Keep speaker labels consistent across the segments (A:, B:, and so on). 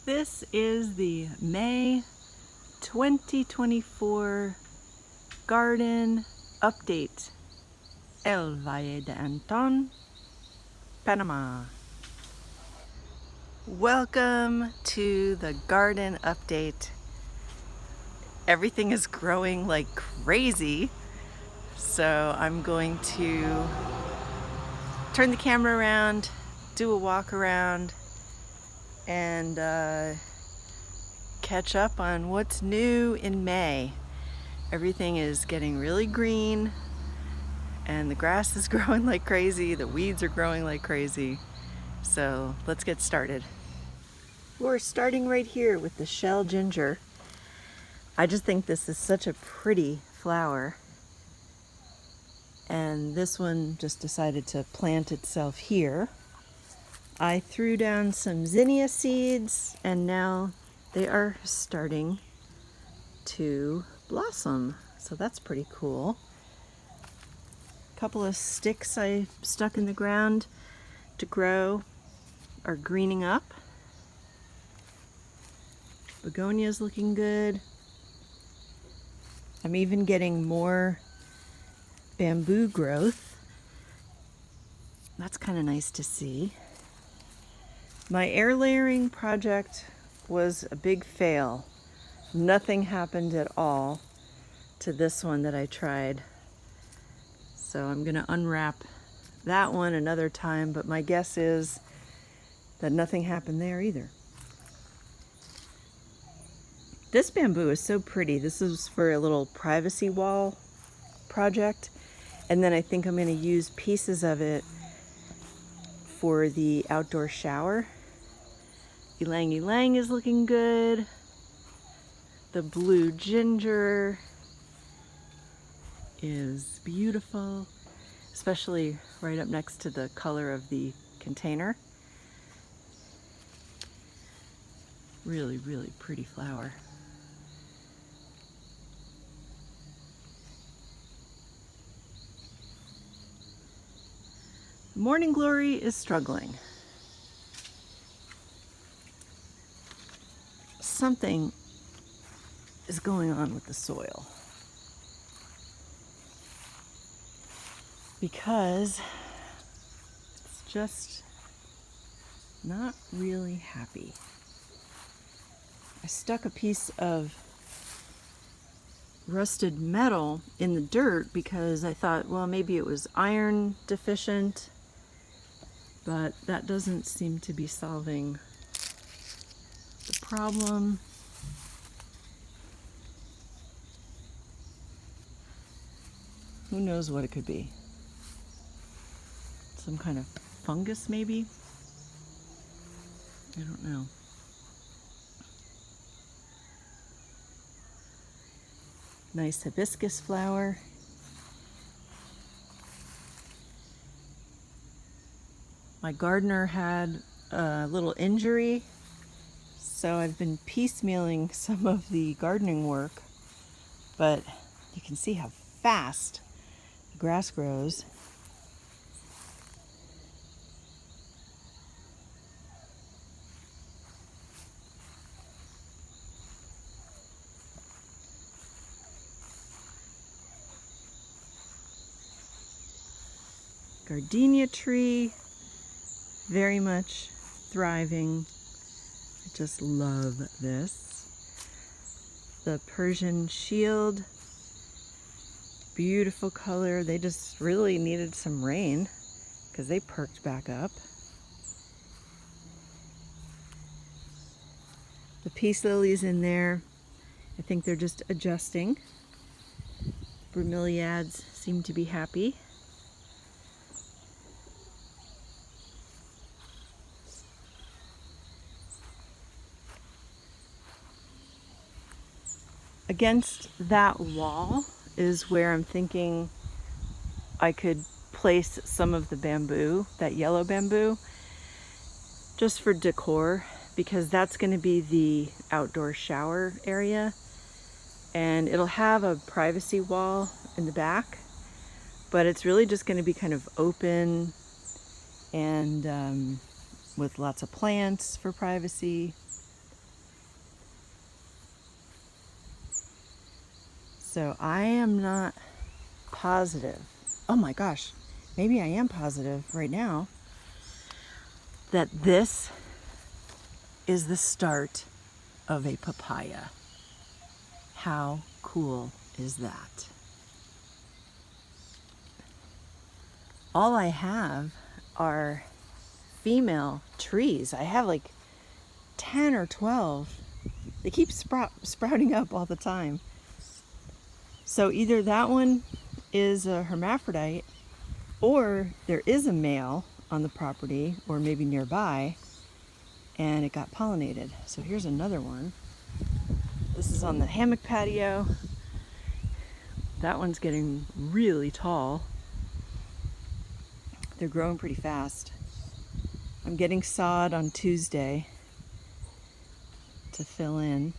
A: This is the May 2024 garden update. El Valle de Anton, Panama. Welcome to the garden update. Everything is growing like crazy, so I'm going to turn the camera around, do a walk around, and catch up on what's new in May. Everything is getting really green, and the grass is growing like crazy, the weeds are growing like crazy. So let's get started. We're starting right here with the shell ginger. I just think this is such a pretty flower. And this one just decided to plant itself here. I threw down some zinnia seeds, and now they are starting to blossom. So that's pretty cool. A couple of sticks I stuck in the ground to grow are greening up. Begonia's looking good. I'm even getting more bamboo growth. That's kind of nice to see. My air layering project was a big fail. Nothing happened at all to this one that I tried. So I'm gonna unwrap that one another time, but my guess is that nothing happened there either. This bamboo is so pretty. This is for a little privacy wall project. And then I think I'm gonna use pieces of it for the outdoor shower. Ylang ylang is looking good. The blue ginger is beautiful, especially right up next to the color of the container. Really, really pretty flower. Morning Glory is struggling. Something is going on with the soil, because it's just not really happy. I stuck a piece of rusted metal in the dirt because I thought, well, maybe it was iron deficient, but that doesn't seem to be solving the problem. Who knows what it could be? Some kind of fungus, maybe? I don't know. Nice hibiscus flower. My gardener had a little injury, so I've been piecemealing some of the gardening work, but you can see how fast the grass grows. Gardenia tree, very much thriving. I just love this. The Persian shield, beautiful color. They just really needed some rain because they perked back up. The peace lilies in there, I think they're just adjusting. Bromeliads seem to be happy. Against that wall is where I'm thinking I could place some of the bamboo, that yellow bamboo, just for decor, because that's going to be the outdoor shower area, and it'll have a privacy wall in the back, but it's really just going to be kind of open and with lots of plants for privacy. So I am not positive. Oh my gosh, maybe I am positive right now that this is the start of a papaya. How cool is that? All I have are female trees. I have like 10 or 12. They keep sprouting up all the time. So either that one is a hermaphrodite, or there is a male on the property, or maybe nearby, and it got pollinated. So here's another one. This is on the hammock patio. That one's getting really tall. They're growing pretty fast. I'm getting sod on Tuesday to fill in.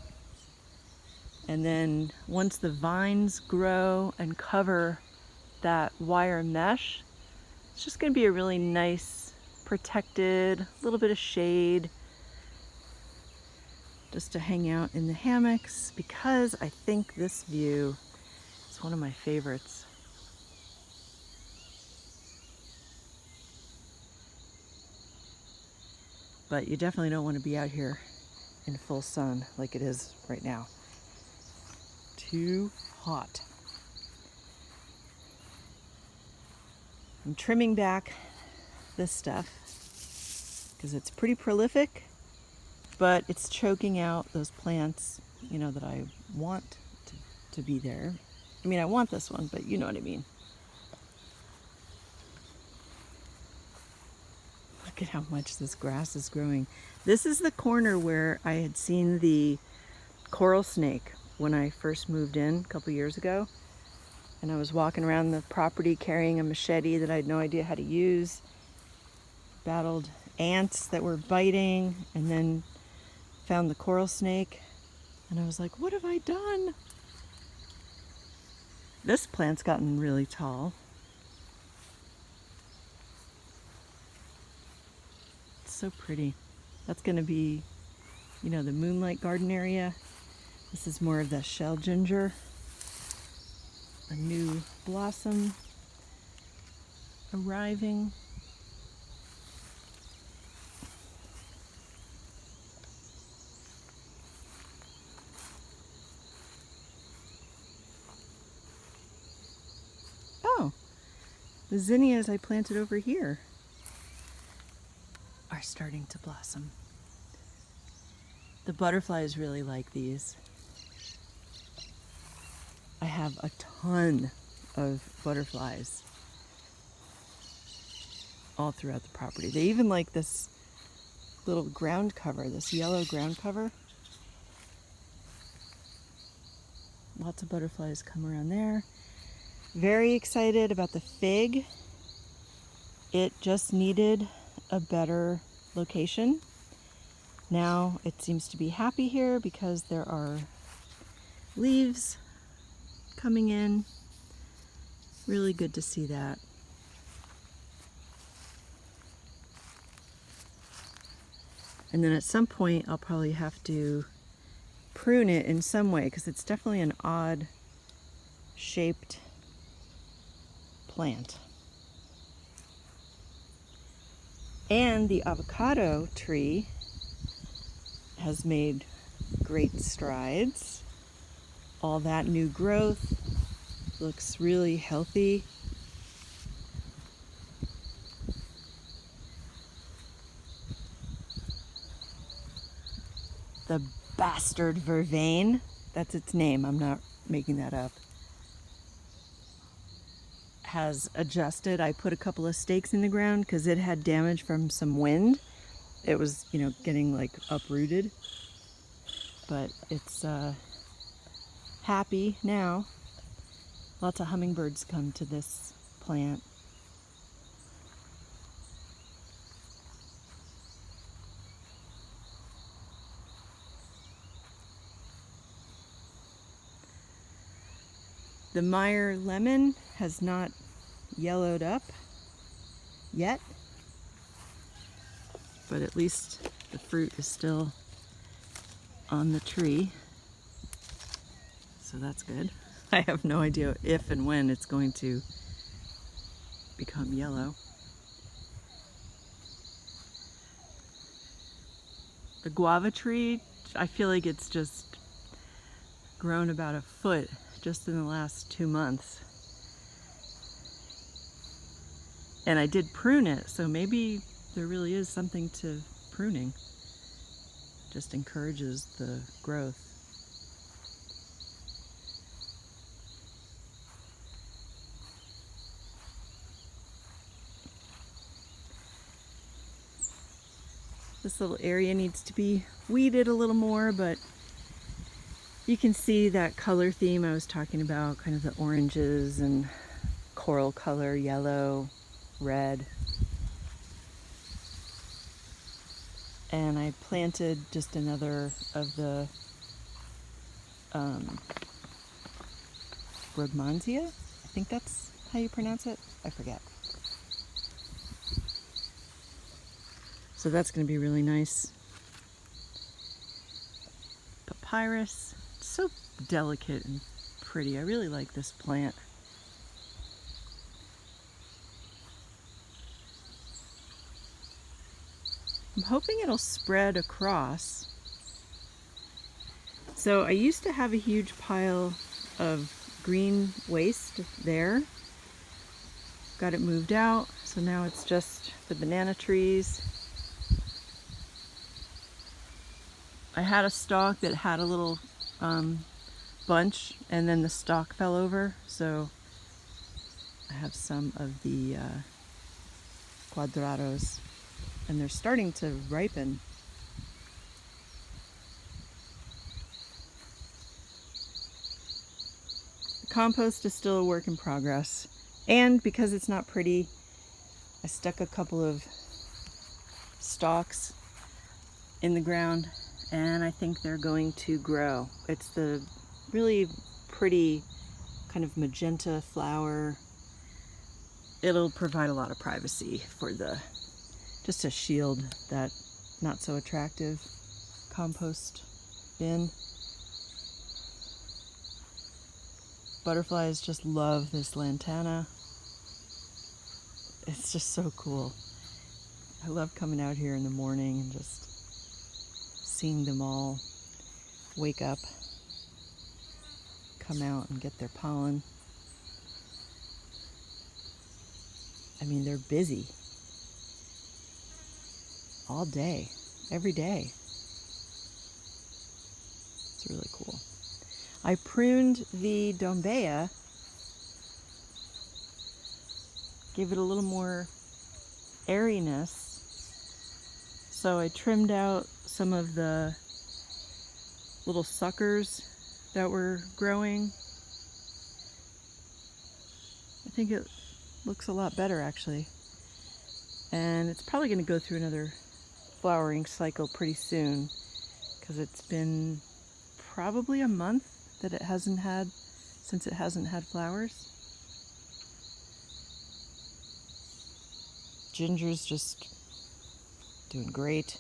A: And then once the vines grow and cover that wire mesh, it's just going to be a really nice, protected, little bit of shade, just to hang out in the hammocks, because I think this view is one of my favorites. But you definitely don't want to be out here in full sun like it is right now. Too hot. I'm trimming back this stuff because it's pretty prolific, but it's choking out those plants, you know, that I want to be there. I mean, I want this one, but you know what I mean. Look at how much this grass is growing. This is the corner where I had seen the coral snake when I first moved in a couple years ago. And I was walking around the property carrying a machete that I had no idea how to use. Battled ants that were biting, and then found the coral snake. And I was like, what have I done? This plant's gotten really tall. It's so pretty. That's gonna be, you know, the moonlight garden area. This is more of the shell ginger. A new blossom arriving. Oh, the zinnias I planted over here are starting to blossom. The butterflies really like these. I have a ton of butterflies all throughout the property. They even like this little ground cover, this yellow ground cover. Lots of butterflies come around there. Very excited about the fig. It just needed a better location. Now it seems to be happy here because there are leaves coming in. Really good to see that. And then at some point I'll probably have to prune it in some way because it's definitely an odd shaped plant. And the avocado tree has made great strides. All that new growth looks really healthy. The bastard vervain, that's its name, I'm not making that up, has adjusted. I put a couple of stakes in the ground because it had damage from some wind. It was, you know, getting like uprooted, but it's happy now. Lots of hummingbirds come to this plant. The Meyer lemon has not yellowed up yet, but at least the fruit is still on the tree, so that's good. I have no idea if and when it's going to become yellow. The guava tree, I feel like it's just grown about a foot just in the last 2 months. And I did prune it, so maybe there really is something to pruning. Just encourages the growth. This little area needs to be weeded a little more, but you can see that color theme I was talking about, kind of the oranges and coral color, yellow, red. And I planted just another of the Rodmansia. I think that's how you pronounce it. I forget. So that's going to be really nice. Papyrus, so delicate and pretty. I really like this plant. I'm hoping it'll spread across. So I used to have a huge pile of green waste there. Got it moved out, so now it's just the banana trees. I had a stalk that had a little bunch, and then the stalk fell over, so I have some of the cuadrados, and they're starting to ripen. The compost is still a work in progress, and because it's not pretty, I stuck a couple of stalks in the ground, and I think they're going to grow. It's the really pretty kind of magenta flower. It'll provide a lot of privacy for just to shield that not so attractive compost bin. Butterflies just love this lantana. It's just so cool. I love coming out here in the morning and just seeing them all wake up, come out and get their pollen. I mean, they're busy all day, every day. It's really cool. I pruned the dombea, gave it a little more airiness. So I trimmed out some of the little suckers that were growing. I think it looks a lot better actually. And it's probably going to go through another flowering cycle pretty soon, because it's been probably a month that it hasn't had flowers. Ginger's just doing great.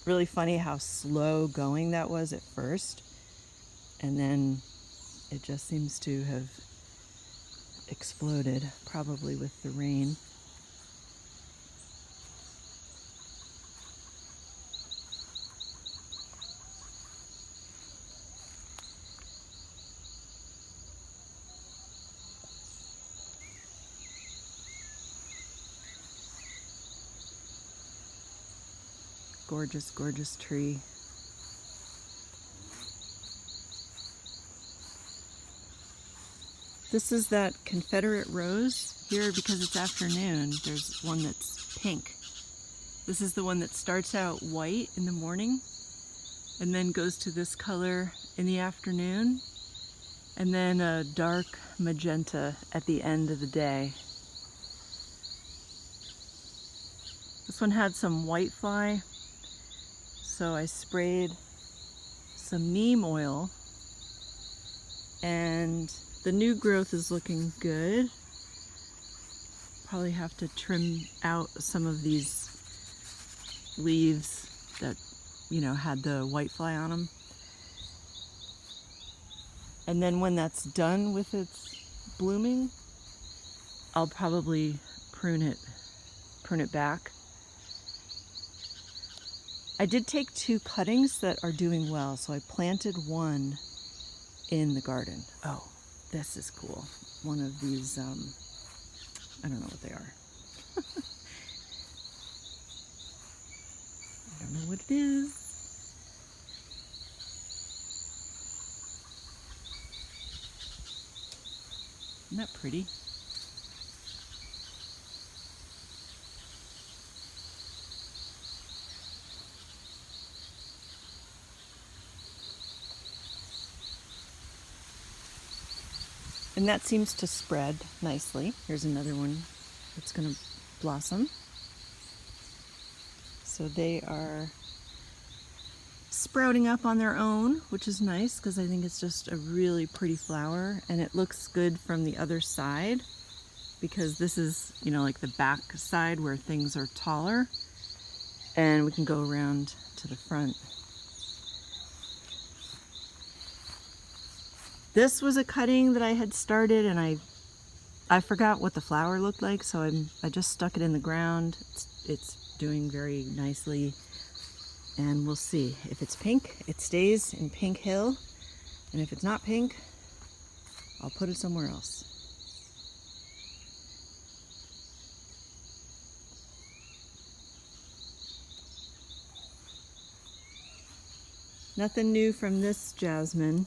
A: Really funny how slow going that was at first, and then it just seems to have exploded, probably with the rain. Gorgeous, gorgeous tree. This is that Confederate rose here because it's afternoon. There's one that's pink. This is the one that starts out white in the morning and then goes to this color in the afternoon, and then a dark magenta at the end of the day. This one had some whitefly, so I sprayed some neem oil, and the new growth is looking good. Probably have to trim out some of these leaves that, had the whitefly on them. And then when that's done with its blooming, I'll probably prune it back. I did take 2 cuttings that are doing well, so I planted one in the garden. Oh, this is cool. One of these, I don't know what they are. I don't know what it is. Isn't that pretty? And that seems to spread nicely. Here's another one that's going to blossom. So they are sprouting up on their own, which is nice because I think it's just a really pretty flower, and it looks good from the other side because this is, you know, like the back side where things are taller, and we can go around to the front. This was a cutting that I had started, and I forgot what the flower looked like, so I just stuck it in the ground. It's doing very nicely, and we'll see. If it's pink, it stays in Pink Hill, and if it's not pink, I'll put it somewhere else. Nothing new from this jasmine.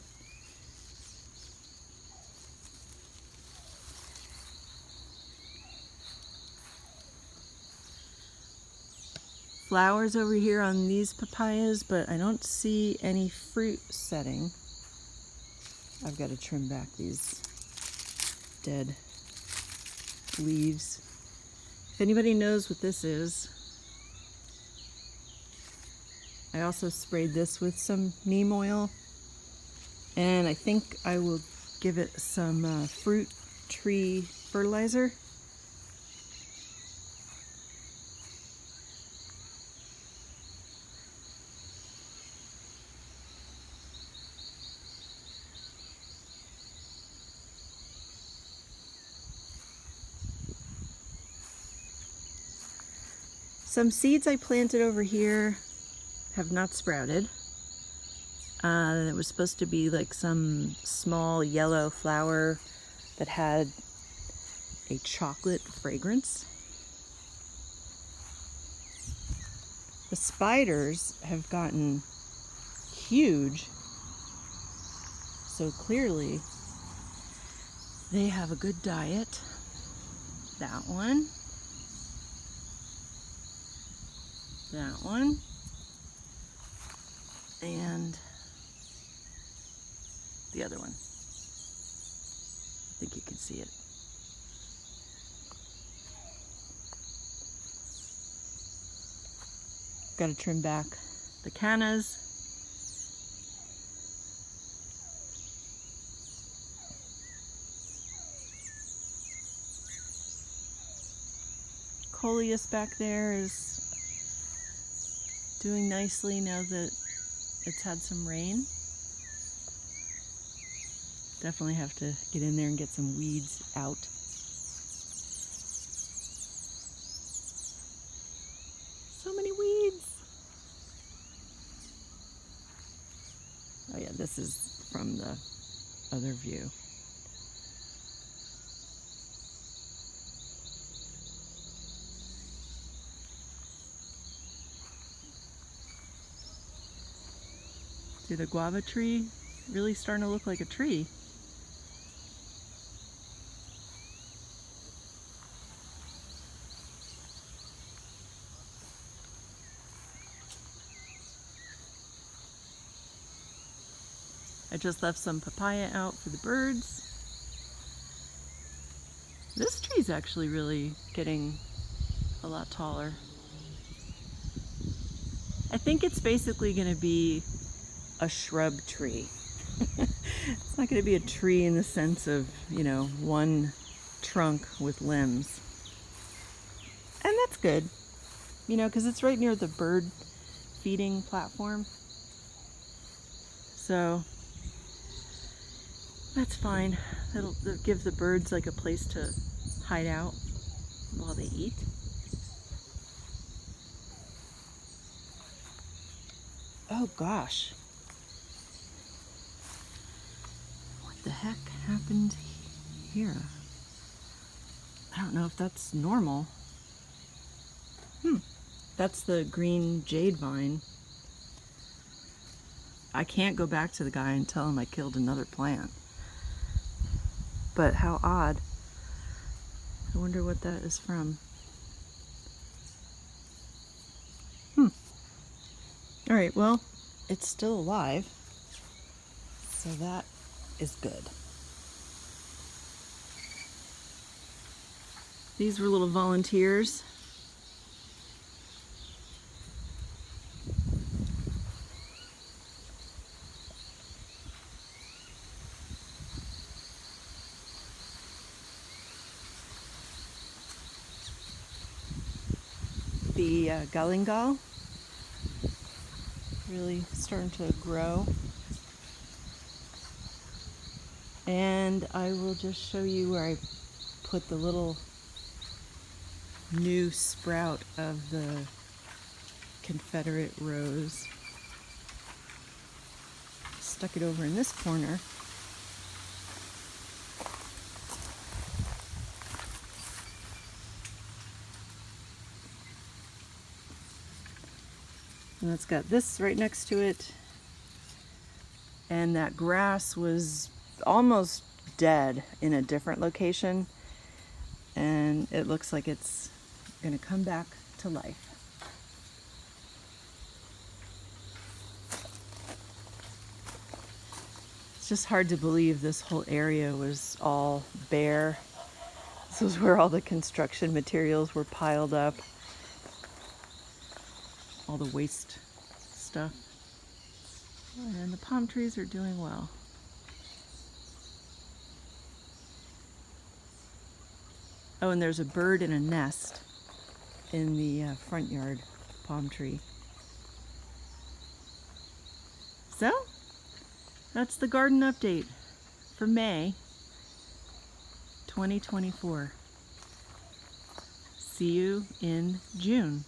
A: Flowers over here on these papayas, but I don't see any fruit setting. I've got to trim back these dead leaves. If anybody knows what this is, I also sprayed this with some neem oil, and I think I will give it some fruit tree fertilizer. Some seeds I planted over here have not sprouted. It was supposed to be like some small yellow flower that had a chocolate fragrance. The spiders have gotten huge, so clearly they have a good diet. That one. That one. And the other one. I think you can see it. Got to trim back the cannas. Coleus back there is doing nicely now that it's had some rain. Definitely have to get in there and get some weeds out. So many weeds. Oh yeah, this is from the other view. See the guava tree really starting to look like a tree. I just left some papaya out for the birds. This tree's actually really getting a lot taller. I think it's basically going to be a shrub tree. It's not going to be a tree in the sense of, you know, one trunk with limbs. And that's good, you know, because it's right near the bird feeding platform. So That's fine. That'll give the birds like a place to hide out while they eat. Oh gosh. What the heck happened here? I don't know if that's normal. That's the green jade vine. I can't go back to the guy and tell him I killed another plant. But how odd. I wonder what that is from. All right, well, it's still alive, so that is good. These were little volunteers. The galingal, really starting to grow. And I will just show you where I put the little new sprout of the Confederate rose. Stuck it over in this corner. And it's got this right next to it. And that grass was almost dead in a different location. And it looks like it's gonna come back to life. It's just hard to believe this whole area was all bare. This was where all the construction materials were piled up. All the waste stuff. And the palm trees are doing well. Oh, and there's a bird in a nest in the front yard palm tree. So, that's the garden update for May 2024. See you in June.